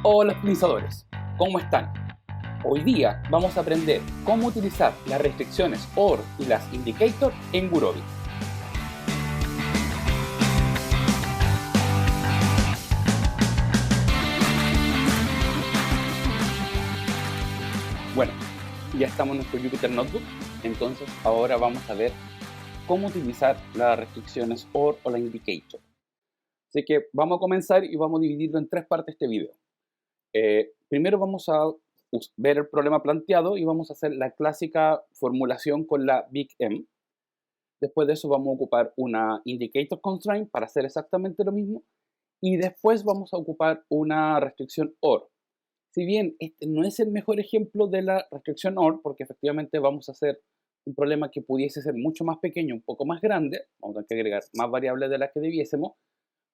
Hola optimizadores, ¿cómo están? Hoy día vamos a aprender cómo utilizar las restricciones OR y las indicators en Gurobi. Bueno, ya estamos en nuestro Jupyter Notebook, entonces ahora vamos a ver cómo utilizar las restricciones OR o la indicator. Así que vamos a comenzar y vamos a dividirlo en tres partes este video. Primero vamos a ver el problema planteado y vamos a hacer la clásica formulación con la Big M. Después de eso vamos a ocupar una indicator constraint para hacer exactamente lo mismo. Y después vamos a ocupar una restricción OR. Si bien este no es el mejor ejemplo de la restricción OR, porque efectivamente vamos a hacer un problema que pudiese ser mucho más pequeño, un poco más grande, vamos a tener que agregar más variables de las que debiésemos,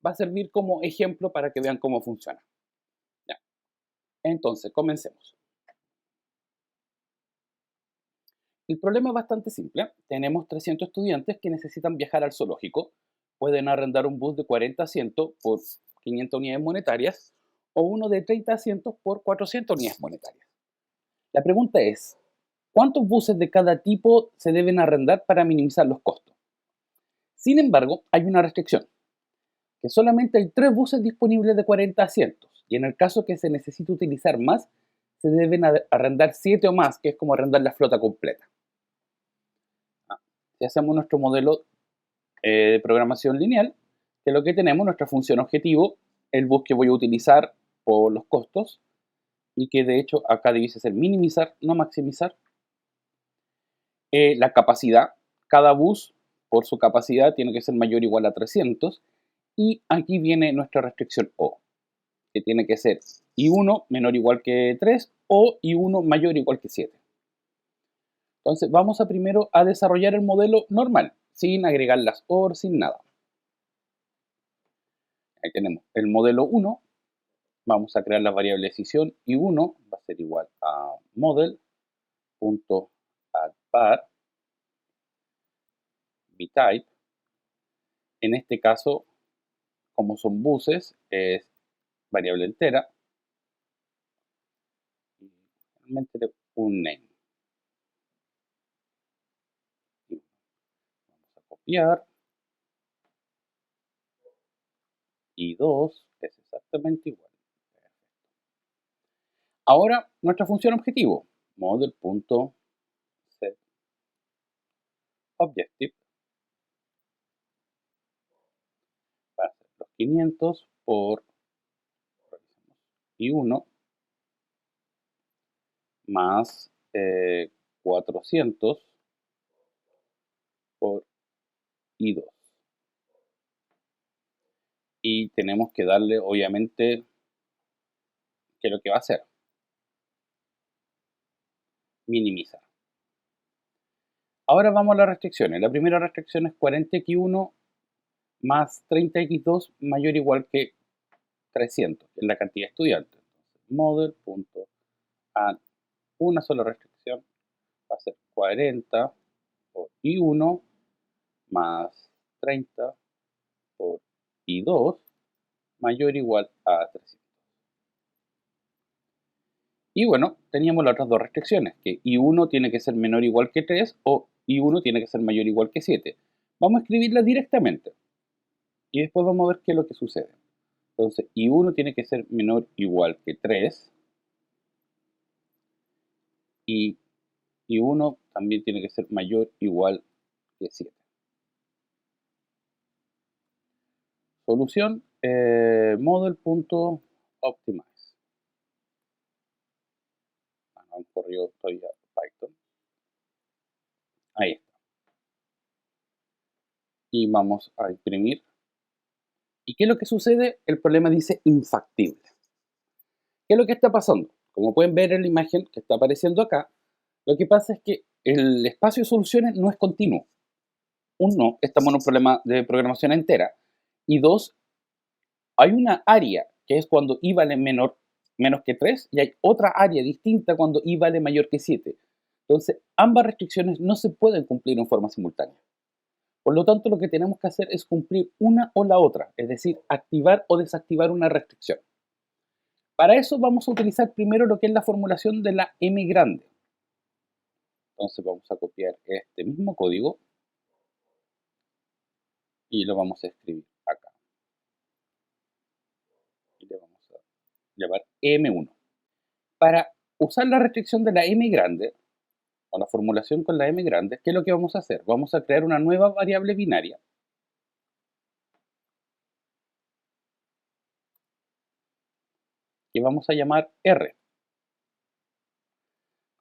va a servir como ejemplo para que vean cómo funciona. Ya. Entonces, comencemos. El problema es bastante simple. Tenemos 300 estudiantes que necesitan viajar al zoológico. Pueden arrendar un bus de 40 asientos por 500 unidades monetarias o uno de 30 asientos por 400 unidades monetarias. La pregunta es, ¿cuántos buses de cada tipo se deben arrendar para minimizar los costos? Sin embargo, hay una restricción, que solamente hay 3 buses disponibles de 40 asientos, y en el caso que se necesite utilizar más, se deben arrendar 7 o más, que es como arrendar la flota completa. Si hacemos nuestro modelo de programación lineal, que es lo que tenemos, nuestra función objetivo, el bus que voy a utilizar por los costos, y que de hecho acá debiese ser minimizar, no maximizar. La capacidad, cada bus por su capacidad tiene que ser mayor o igual a 300, y aquí viene nuestra restricción O, que tiene que ser I1 menor o igual que 3 o I1 mayor o igual que 7. Entonces vamos a primero a desarrollar el modelo normal, sin agregar las OR, sin nada. Ahí tenemos el modelo 1, vamos a crear la variable decisión y 1 va a ser igual a model.addPar btype. En este caso, como son buses, es variable entera y realmente un name. Vamos a copiar y 2 es exactamente igual. Ahora nuestra función objetivo, model.setObjective, va a ser los 500 por I1 más 400 por I2. Y tenemos que darle, obviamente, ¿qué es lo que va a hacer? Minimizar. Ahora vamos a las restricciones. La primera restricción es 40x1 más 30x2 mayor o igual que 300, que es la cantidad de estudiantes. Model.add una sola restricción va a ser 40 por I1 más 30 por I2 mayor o igual a 300. Y bueno, teníamos las otras dos restricciones, que I1 tiene que ser menor o igual que 3 o I1 tiene que ser mayor o igual que 7. Vamos a escribirlas directamente y después vamos a ver qué es lo que sucede. Entonces, I1 tiene que ser menor o igual que 3 y I1 también tiene que ser mayor o igual que 7. Solución, model.optimize. No han corrido todavía Python. Ahí está. Y vamos a imprimir. ¿Y qué es lo que sucede? El problema dice infactible. ¿Qué es lo que está pasando? Como pueden ver en la imagen que está apareciendo acá, lo que pasa es que el espacio de soluciones no es continuo. Uno, estamos en un problema de programación entera. Y dos, hay una área que es cuando i vale menos que 3 y hay otra área distinta cuando i vale mayor que 7. Entonces, ambas restricciones no se pueden cumplir en forma simultánea. Por lo tanto, lo que tenemos que hacer es cumplir una o la otra, es decir, activar o desactivar una restricción. Para eso vamos a utilizar primero lo que es la formulación de la m grande. Entonces vamos a copiar este mismo código y lo vamos a escribir acá. Y le vamos a llamar m1. Para usar la restricción de la m grande, o la formulación con la m grande, ¿qué es lo que vamos a hacer? Vamos a crear una nueva variable binaria que vamos a llamar r.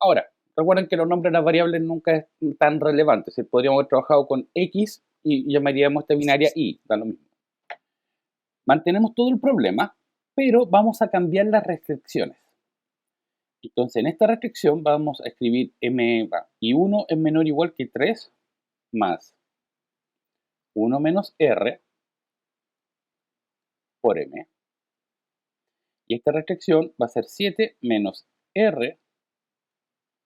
Ahora, recuerden que los nombres de las variables nunca es tan relevantes. Podríamos haber trabajado con x y llamaríamos esta binaria y, da lo mismo. Mantenemos todo el problema, pero vamos a cambiar las restricciones. Entonces, en esta restricción vamos a escribir y1 es menor o igual que 3 más 1 menos r por m. Y esta restricción va a ser 7 menos r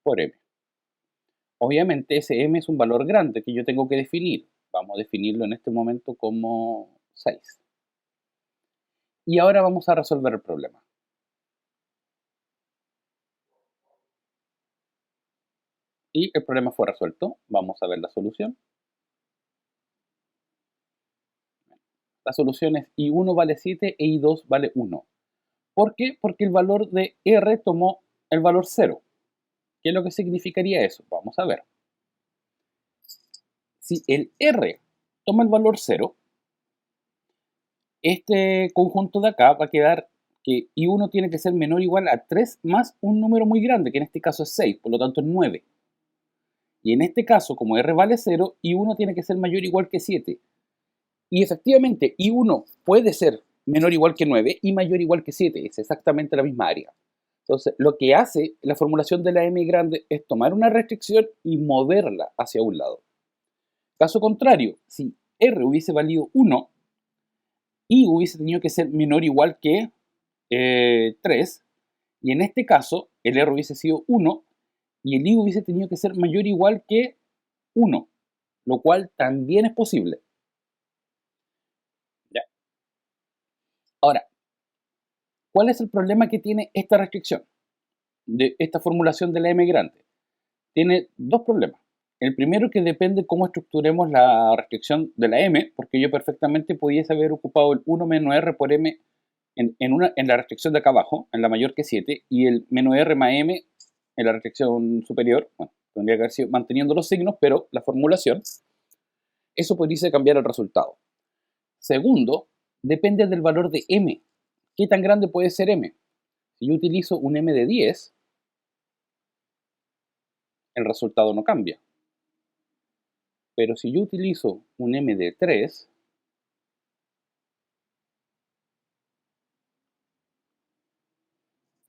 por m. Obviamente ese m es un valor grande que yo tengo que definir. Vamos a definirlo en este momento como 6. Y ahora vamos a resolver el problema. Y el problema fue resuelto. Vamos a ver la solución. La solución es i1 vale 7 e i2 vale 1. ¿Por qué? Porque el valor de r tomó el valor 0. ¿Qué es lo que significaría eso? Vamos a ver. Si el r toma el valor 0, este conjunto de acá va a quedar que i1 tiene que ser menor o igual a 3 más un número muy grande, que en este caso es 6, por lo tanto es 9. Y en este caso, como r vale 0, i1 tiene que ser mayor o igual que 7. Y efectivamente, i1 puede ser menor o igual que 9 y mayor o igual que 7. Es exactamente la misma área. Entonces, lo que hace la formulación de la m grande es tomar una restricción y moverla hacia un lado. Caso contrario, si r hubiese valido 1, i hubiese tenido que ser menor o igual que 3, y en este caso el r hubiese sido 1 y el i hubiese tenido que ser mayor o igual que 1, lo cual también es posible. ¿Ya? Ahora, ¿cuál es el problema que tiene esta restricción de esta formulación de la m grande? Tiene dos problemas. El primero es que depende cómo estructuremos la restricción de la m, porque yo perfectamente pudiese haber ocupado el 1 menos r por m en la restricción de acá abajo, en la mayor que 7, y el menos r más m en la restricción superior. Bueno, tendría que haber sido manteniendo los signos, pero la formulación, eso podría cambiar el resultado. Segundo, depende del valor de m. ¿Qué tan grande puede ser m? Si yo utilizo un m de 10, el resultado no cambia. Pero si yo utilizo un m de 3,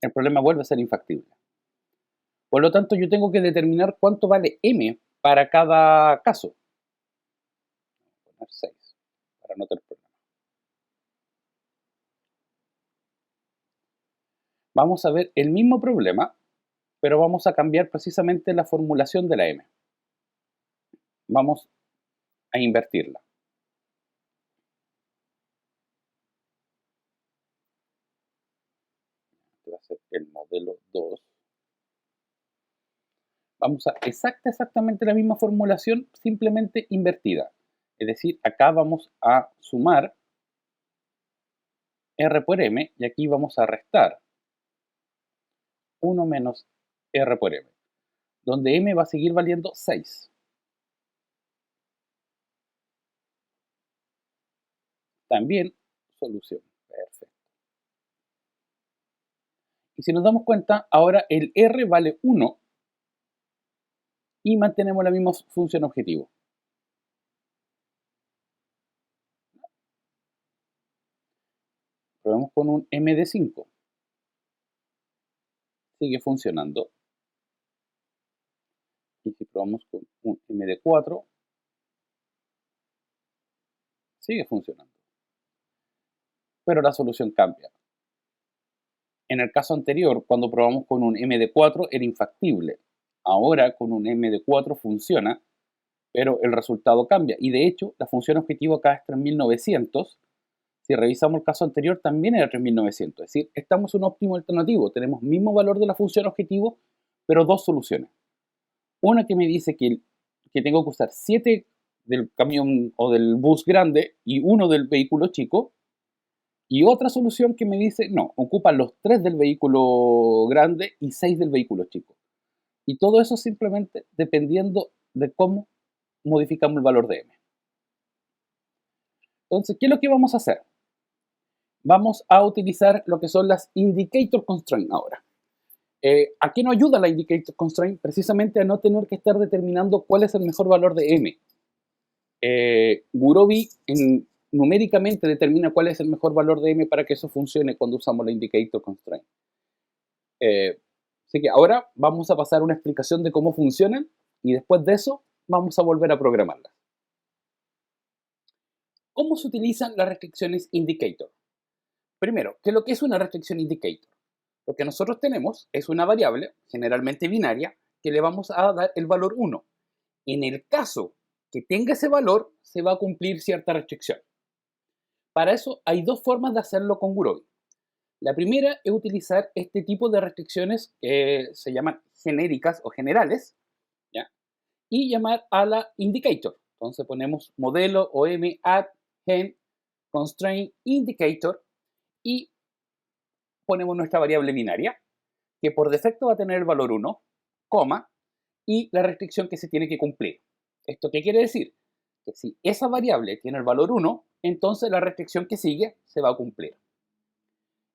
el problema vuelve a ser infactible. Por lo tanto, yo tengo que determinar cuánto vale m para cada caso. Voy a poner 6 para no tener problema. Vamos a ver el mismo problema, pero vamos a cambiar precisamente la formulación de la m. Vamos a invertirla. Este va a ser el modelo 2. Vamos a exactamente la misma formulación, simplemente invertida. Es decir, acá vamos a sumar r por m y aquí vamos a restar 1 menos r por m, donde m va a seguir valiendo 6. También solución. Perfecto. Y si nos damos cuenta, ahora el r vale 1 y mantenemos la misma función objetivo. Probemos con un m de 5. Sigue funcionando. Y si probamos con un m de 4, sigue funcionando. Pero la solución cambia. En el caso anterior, cuando probamos con un m de 4, era infactible. Ahora con un m de 4 funciona, pero el resultado cambia. Y de hecho, la función objetivo acá es 3900. Si revisamos el caso anterior, también era 3900. Es decir, estamos en un óptimo alternativo. Tenemos mismo valor de la función objetivo, pero dos soluciones. Una que me dice que tengo que usar 7 del camión o del bus grande y 1 del vehículo chico. Y otra solución que me dice, no, ocupan los 3 del vehículo grande y 6 del vehículo chico. Y todo eso simplemente dependiendo de cómo modificamos el valor de m. Entonces, ¿qué es lo que vamos a hacer? Vamos a utilizar lo que son las indicator constraints ahora. ¿A qué nos ayuda la indicator constraint? Precisamente a no tener que estar determinando cuál es el mejor valor de m. Gurobi numéricamente determina cuál es el mejor valor de m para que eso funcione cuando usamos la indicator constraint. Así que ahora vamos a pasar una explicación de cómo funcionan y después de eso vamos a volver a programarlas. ¿Cómo se utilizan las restricciones indicator? Primero, ¿qué es lo que es una restricción indicator? Lo que nosotros tenemos es una variable, generalmente binaria, que le vamos a dar el valor 1. En el caso que tenga ese valor, se va a cumplir cierta restricción. Para eso hay dos formas de hacerlo con Gurobi. La primera es utilizar este tipo de restricciones que se llaman genéricas o generales, ¿ya? Y llamar a la indicator. Entonces ponemos modelo OM add gen constraint indicator y ponemos nuestra variable binaria, que por defecto va a tener el valor 1, coma, y la restricción que se tiene que cumplir. ¿Esto qué quiere decir? Que si esa variable tiene el valor 1, entonces la restricción que sigue se va a cumplir.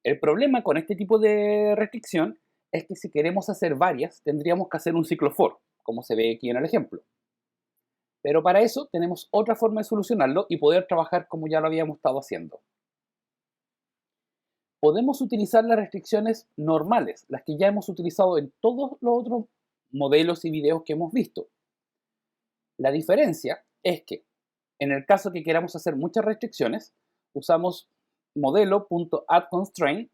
El problema con este tipo de restricción es que si queremos hacer varias, tendríamos que hacer un ciclo for, como se ve aquí en el ejemplo. Pero para eso tenemos otra forma de solucionarlo y poder trabajar como ya lo habíamos estado haciendo. Podemos utilizar las restricciones normales, las que ya hemos utilizado en todos los otros modelos y videos que hemos visto. La diferencia es que en el caso que queramos hacer muchas restricciones, usamos modelo.addConstraint,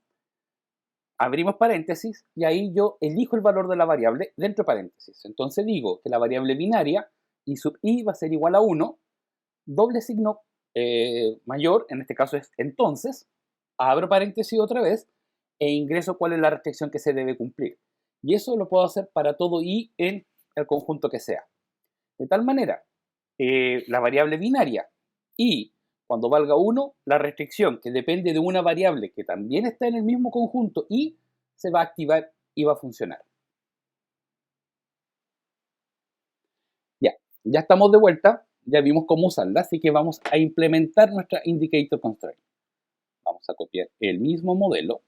abrimos paréntesis y ahí yo elijo el valor de la variable dentro de paréntesis. Entonces digo que la variable binaria y sub i va a ser igual a 1, doble signo mayor, en este caso es entonces, abro paréntesis otra vez e ingreso cuál es la restricción que se debe cumplir. Y eso lo puedo hacer para todo i en el conjunto que sea. De tal manera, la variable binaria y cuando valga 1, la restricción que depende de una variable que también está en el mismo conjunto y se va a activar y va a funcionar. Ya estamos de vuelta, ya vimos cómo usarla, así que vamos a implementar nuestra indicator constraint. Vamos a copiar el mismo modelo.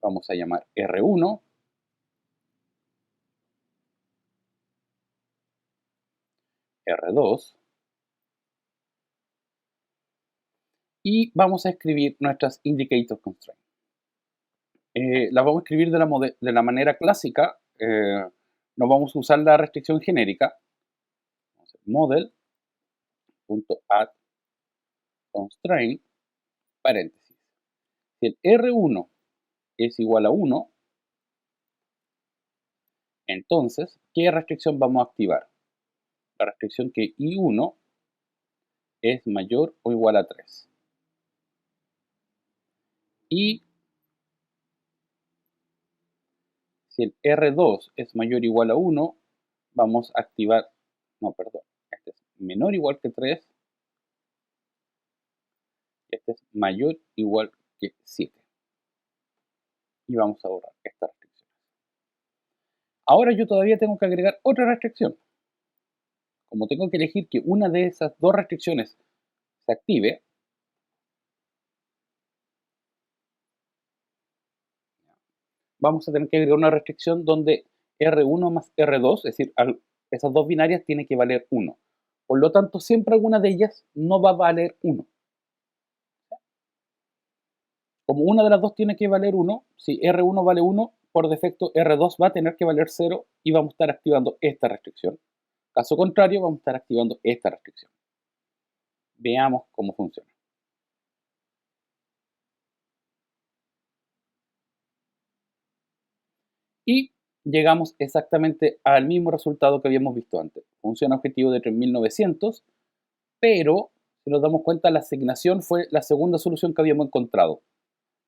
Vamos a llamar R1. R2. Y vamos a escribir nuestras indicator constraints. Las vamos a escribir de la manera clásica. No vamos a usar la restricción genérica. Model.addConstraint, paréntesis. Si el R1 es igual a 1, entonces, ¿qué restricción vamos a activar? La restricción que I1 es mayor o igual a 3. Y si el R2 es mayor o igual a 1, vamos a activar, no, perdón, este es menor o igual que 3, este es mayor o igual que 7. Y vamos a borrar esta restricción. Ahora yo todavía tengo que agregar otra restricción. Como tengo que elegir que una de esas dos restricciones se active, vamos a tener que agregar una restricción donde R1 más R2, es decir, esas dos binarias tienen que valer 1. Por lo tanto, siempre alguna de ellas no va a valer 1. Como una de las dos tiene que valer 1, si R1 vale 1, por defecto R2 va a tener que valer 0 y vamos a estar activando esta restricción. Caso contrario, vamos a estar activando esta restricción. Veamos cómo funciona. Y llegamos exactamente al mismo resultado que habíamos visto antes. Función objetivo de 3900, pero si nos damos cuenta, la asignación fue la segunda solución que habíamos encontrado,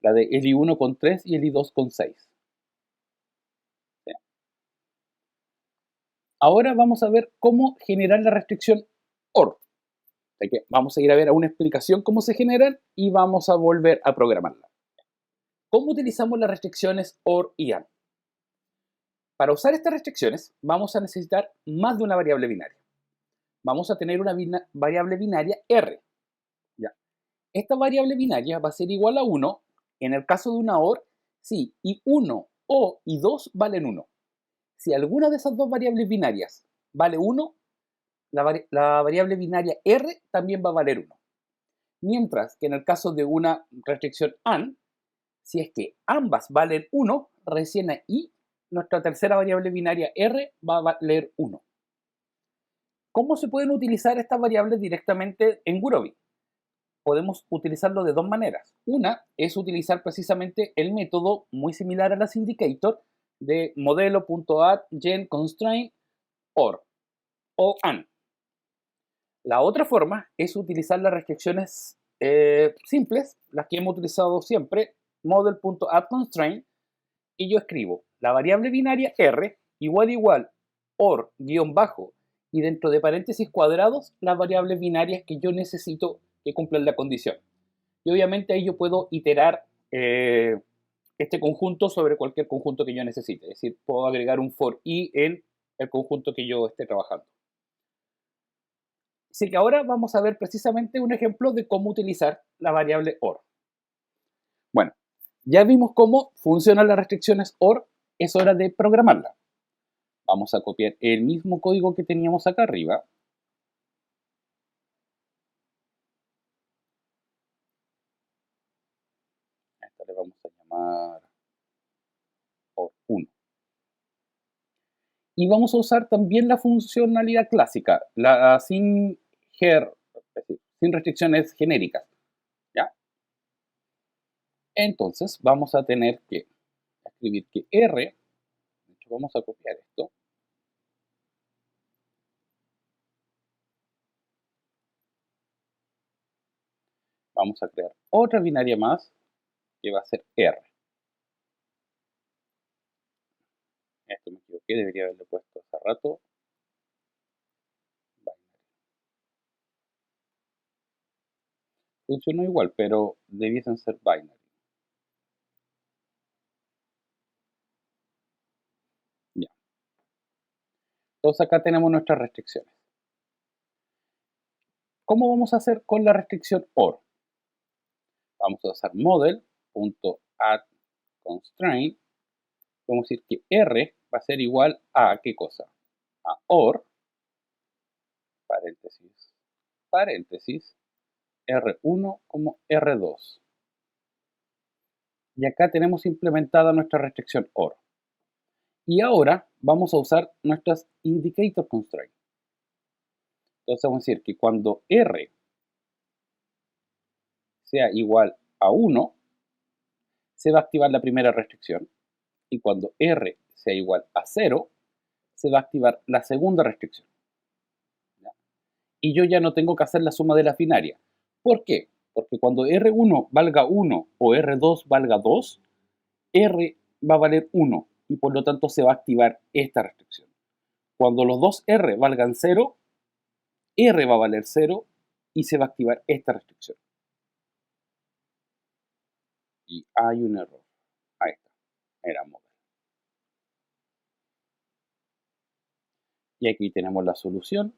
la de el I1 con 3 y el I2 con 6. ¿Sí? Ahora vamos a ver cómo generar la restricción OR. Así que vamos a ir a ver a una explicación cómo se generan y vamos a volver a programarla. ¿Cómo utilizamos las restricciones OR y AND? Para usar estas restricciones vamos a necesitar más de una variable binaria. Vamos a tener una variable binaria R. ¿Ya? Esta variable binaria va a ser igual a 1 en el caso de una OR si I1 o I2 valen 1. Si alguna de esas dos variables binarias vale 1, la variable binaria R también va a valer 1. Mientras que en el caso de una restricción AND, si es que ambas valen 1, recién ahí nuestra tercera variable binaria R va a valer 1. ¿Cómo se pueden utilizar estas variables directamente en Gurobi? Podemos utilizarlo de dos maneras. Una es utilizar precisamente el método muy similar a las indicator de modelo.add gen constraint OR o AND. La otra forma es utilizar las restricciones simples, las que hemos utilizado siempre, model.addConstraint, y yo escribo la variable binaria R igual OR guión bajo y dentro de paréntesis cuadrados las variables binarias que yo necesito que cumplan la condición. Y obviamente ahí yo puedo iterar este conjunto sobre cualquier conjunto que yo necesite. Es decir, puedo agregar un for i en el conjunto que yo esté trabajando. Así que ahora vamos a ver precisamente un ejemplo de cómo utilizar la variable OR. Bueno, ya vimos cómo funcionan las restricciones OR, es hora de programarla. Vamos a copiar el mismo código que teníamos acá arriba. A esta le vamos a llamar OR1. Y vamos a usar también la funcionalidad clásica, la sin restricciones genéricas. ¿Ya? Entonces vamos a tener que escribir que R, de hecho vamos a copiar esto, vamos a crear otra binaria más que va a ser R. Esto me equivoqué, debería haberlo puesto hace rato. Funcionó igual, pero debiesen ser binary. Ya. Entonces acá tenemos nuestras restricciones. ¿Cómo vamos a hacer con la restricción OR? Vamos a usar model.addConstraint. Vamos a decir que R va a ser igual a ¿qué cosa? A OR, paréntesis, paréntesis, R1 como R2. Y acá tenemos implementada nuestra restricción OR. Y ahora vamos a usar nuestras indicator constraints. Entonces vamos a decir que cuando R sea igual a 1, se va a activar la primera restricción. Y cuando R sea igual a 0, se va a activar la segunda restricción. ¿Ya? Y yo ya no tengo que hacer la suma de las binarias. ¿Por qué? Porque cuando R1 valga 1 o R2 valga 2, R va a valer 1 y por lo tanto se va a activar esta restricción. Cuando los dos R valgan 0, R va a valer 0 y se va a activar esta restricción. Y hay un error. Ahí está. Era model. Y aquí tenemos la solución.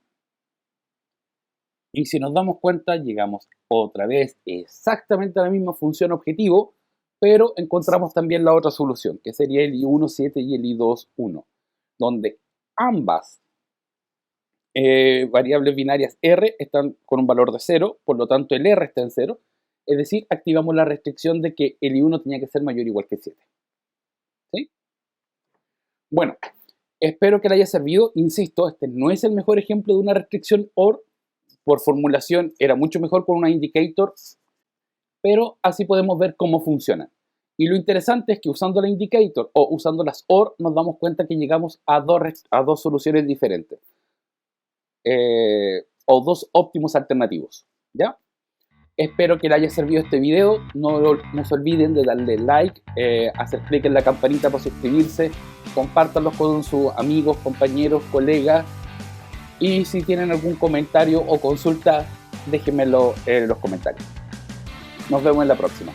Y si nos damos cuenta, llegamos otra vez exactamente a la misma función objetivo, pero encontramos también la otra solución, que sería el I1 7 y el I2 1, donde ambas variables binarias R están con un valor de 0, por lo tanto el R está en 0, es decir, activamos la restricción de que el I1 tenía que ser mayor o igual que 7. ¿Sí? Bueno, espero que le haya servido. Insisto, este no es el mejor ejemplo de una restricción OR. Por formulación era mucho mejor con una indicator, pero así podemos ver cómo funcionan. Y lo interesante es que usando la indicator o usando las OR nos damos cuenta que llegamos a dos soluciones diferentes. O dos óptimos alternativos, ¿ya? Espero que les haya servido este video. No se olviden de darle like, hacer clic en la campanita para suscribirse, compártanlo con sus amigos, compañeros, colegas, y si tienen algún comentario o consulta, déjenmelo en los comentarios. Nos vemos en la próxima.